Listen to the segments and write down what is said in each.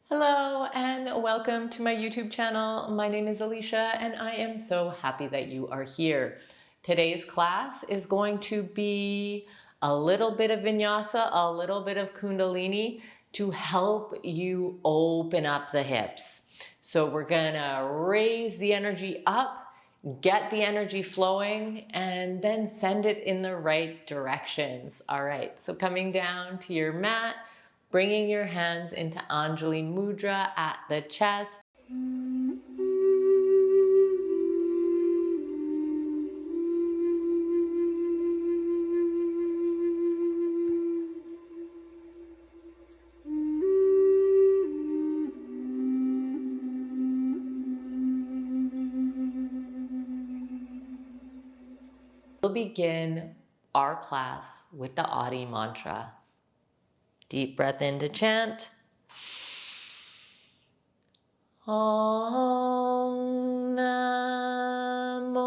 Hello and welcome to my YouTube channel. My name is Alicia and I am so happy that you are here. Today's class is going to be a little bit of Vinyasa, a little bit of Kundalini to help you open up the hips. So we're gonna raise the energy up, get the energy flowing, and then send it in the right directions. All right, so coming down to your mat, bringing your hands into Anjali Mudra at the chest. We'll begin our class with the Adi mantra. Deep breath in to chant. Om Namo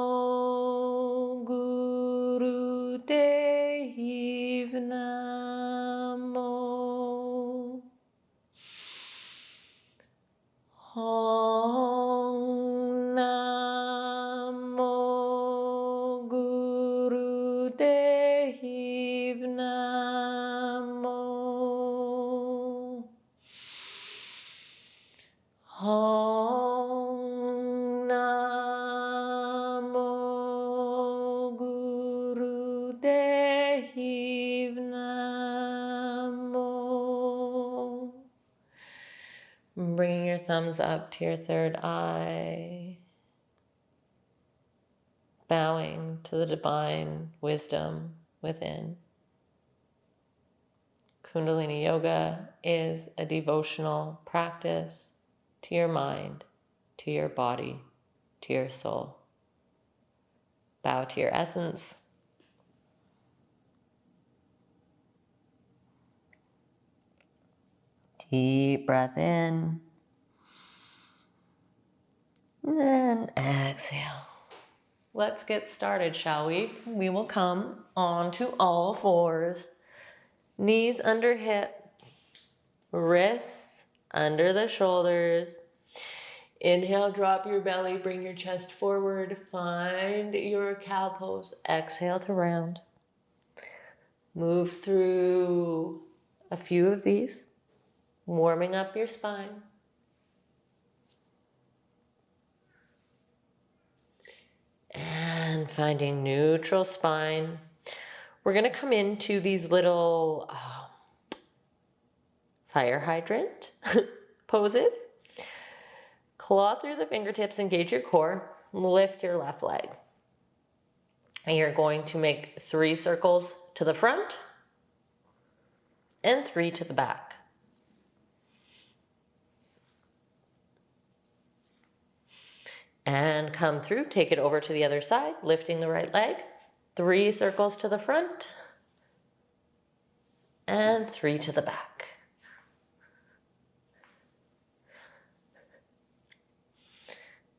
Guru Dev Namo. Om Namo Guru Dev Namo. Om Namo Guru Dev Namo. Bringing your thumbs up to your third eye, bowing to the divine wisdom within. Kundalini Yoga is a devotional practice to your mind, to your body, to your soul. Bow to your essence. Deep breath in. And exhale. Let's get started, shall we? We will come onto all fours. Knees under hips. Wrists under the shoulders. Inhale, drop your belly, bring your chest forward. Find your cow pose. Exhale to round. Move through a few of these, warming up your spine. And finding neutral spine. We're going to come into these little fire hydrant poses. Claw through the fingertips, engage your core, lift your left leg. And you're going to make 3 circles to the front and 3 to the back. And come through, take it over to the other side, lifting the right leg. 3 circles to the front and 3 to the back.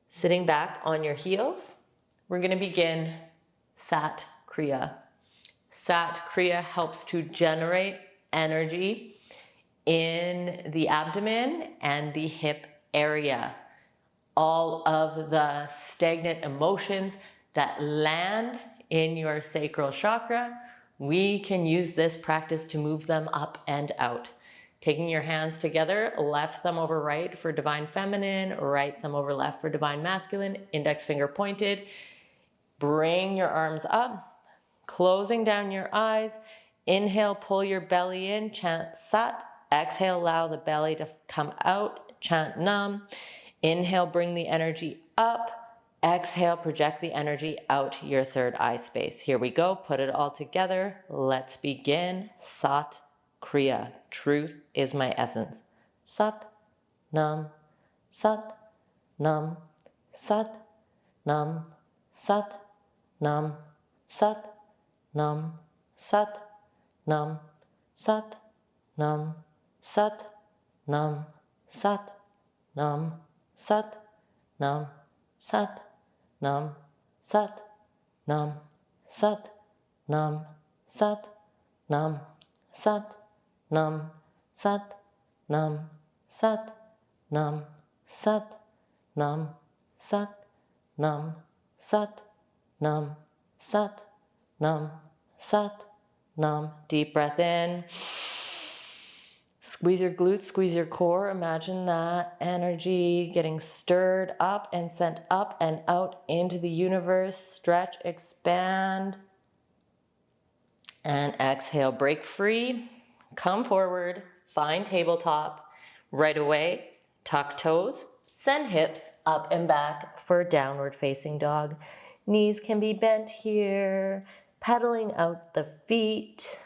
Sitting back on your heels, we're going to begin Sat Kriya. Sat Kriya helps to generate energy in the abdomen and the hip area. All of the stagnant emotions that land in your sacral chakra, we can use this practice to move them up and out. Taking your hands together, left thumb over right for divine feminine, right thumb over left for divine masculine, index finger pointed. Bring your arms up, closing down your eyes. Inhale, pull your belly in, chant Sat. Exhale, allow the belly to come out, chant Nam. Inhale, bring the energy up. Exhale, project the energy out your third eye space. Here we go. Put it all together. Let's begin. Sat Kriya. Truth is my essence. Sat Nam. Sat Nam. Sat Nam. Sat Nam. Sat Nam. Sat Nam. Sat Nam. Sat Nam. Sat Nam. Sat Nam. Sat Nam. Sat Nam. Sat Nam. Sat Nam. Sat Nam. Sat Nam. Sat Nam, Sat, Nam, Sat, Nam, Sat, Nam, Sat, Nam, Sat, Nam. Deep breath in. Squeeze your glutes, squeeze your core. Imagine that energy getting stirred up and sent up and out into the universe. Stretch, expand. And exhale, break free. Come forward, find tabletop. Right away, tuck toes, send hips up and back for downward facing dog. Knees can be bent here, pedaling out the feet.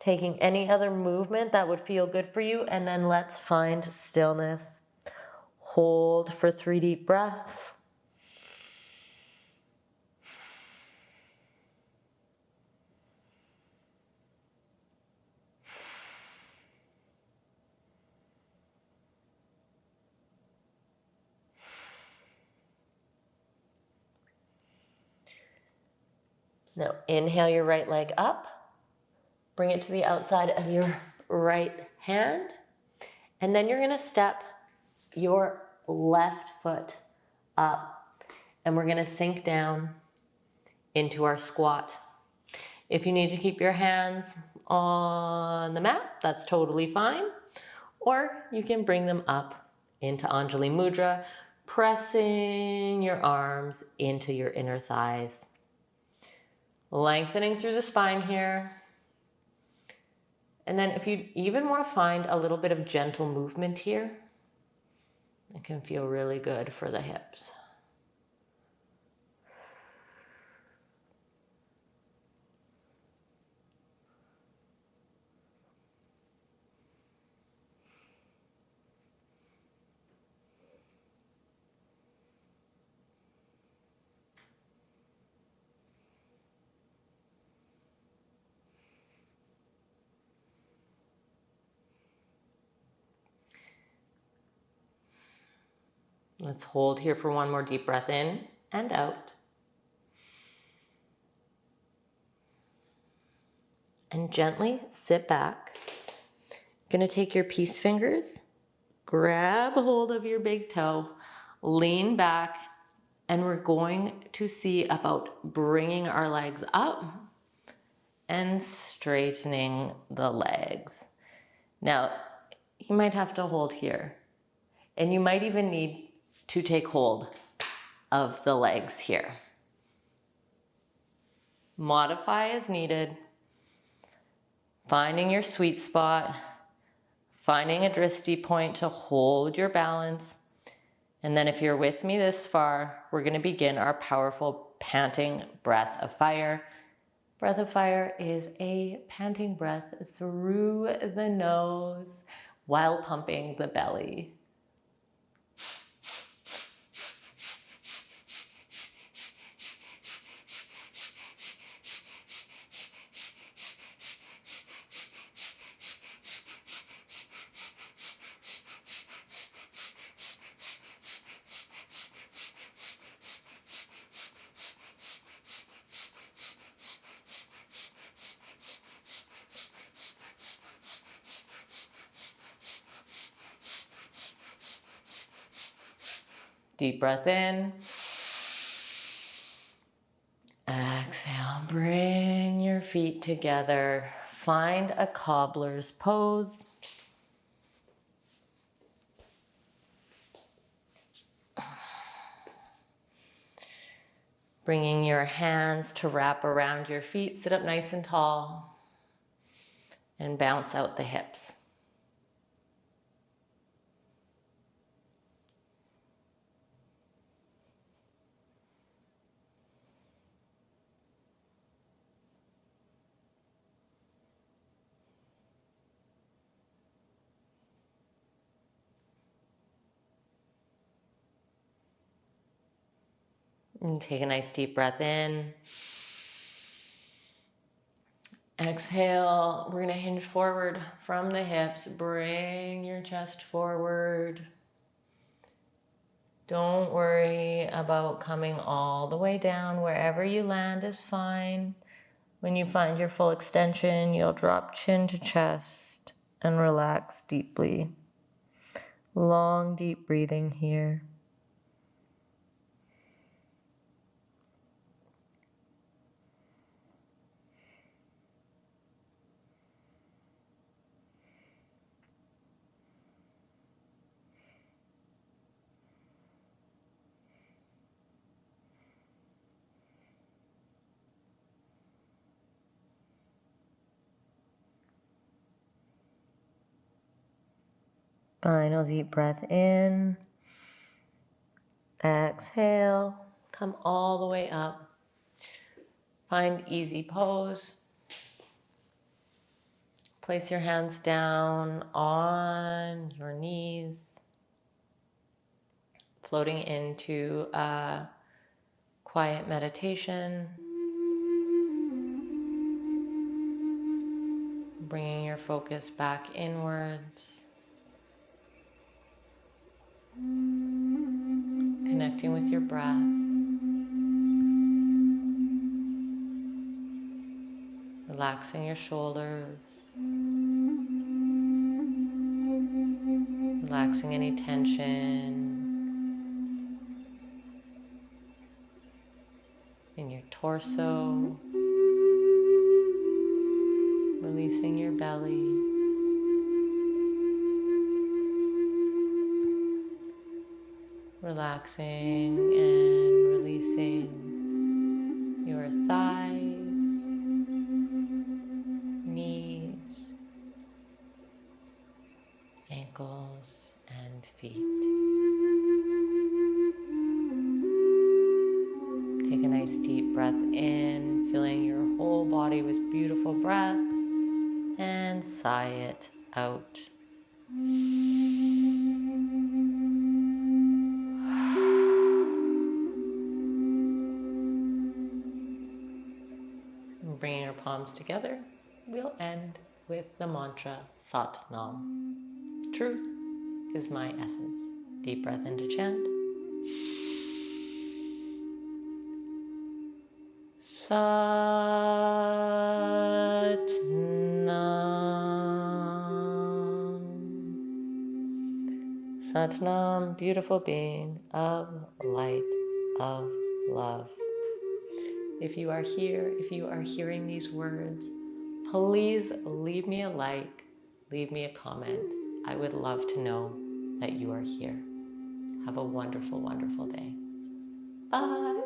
Taking any other movement that would feel good for you, and then let's find stillness. Hold for 3 deep breaths. Now inhale your right leg up. Bring it to the outside of your right hand. And then you're gonna step your left foot up. And we're gonna sink down into our squat. If you need to keep your hands on the mat, that's totally fine. Or you can bring them up into Anjali Mudra, pressing your arms into your inner thighs. Lengthening through the spine here. And then if you even want to find a little bit of gentle movement here, it can feel really good for the hips. Let's hold here for one more deep breath in and out. And gently sit back. You're going to take your peace fingers, grab hold of your big toe, lean back, and we're going to see about bringing our legs up and straightening the legs. Now, you might have to hold here, and you might even need to take hold of the legs here. Modify as needed. Finding your sweet spot, finding a drishti point to hold your balance. And then if you're with me this far, we're going to begin our powerful panting breath of fire. Breath of fire is a panting breath through the nose while pumping the belly. Deep breath in. Exhale, bring your feet together. Find a cobbler's pose. Bringing your hands to wrap around your feet. Sit up nice and tall and bounce out the hips. And take a nice deep breath in. Exhale, we're gonna hinge forward from the hips. Bring your chest forward. Don't worry about coming all the way down. Wherever you land is fine. When you find your full extension, you'll drop chin to chest and relax deeply. Long, deep breathing here. Final deep breath in. Exhale. Come all the way up. Find easy pose. Place your hands down on your knees, floating into a quiet meditation. Bringing your focus back inwards. Connecting with your breath. Relaxing your shoulders. Relaxing any tension in your torso. Releasing your belly. Relaxing and releasing your thighs, knees, ankles, and feet. Take a nice deep breath in, filling your whole body with beautiful breath, and sigh it out. Bringing your palms together, we'll end with the mantra Sat Nam. Truth is my essence. Deep breath into chant. Sat Nam. Sat Nam, beautiful being of light, of love. If you are here, if you are hearing these words, please leave me a like, leave me a comment. I would love to know that you are here. Have a wonderful, wonderful day. Bye.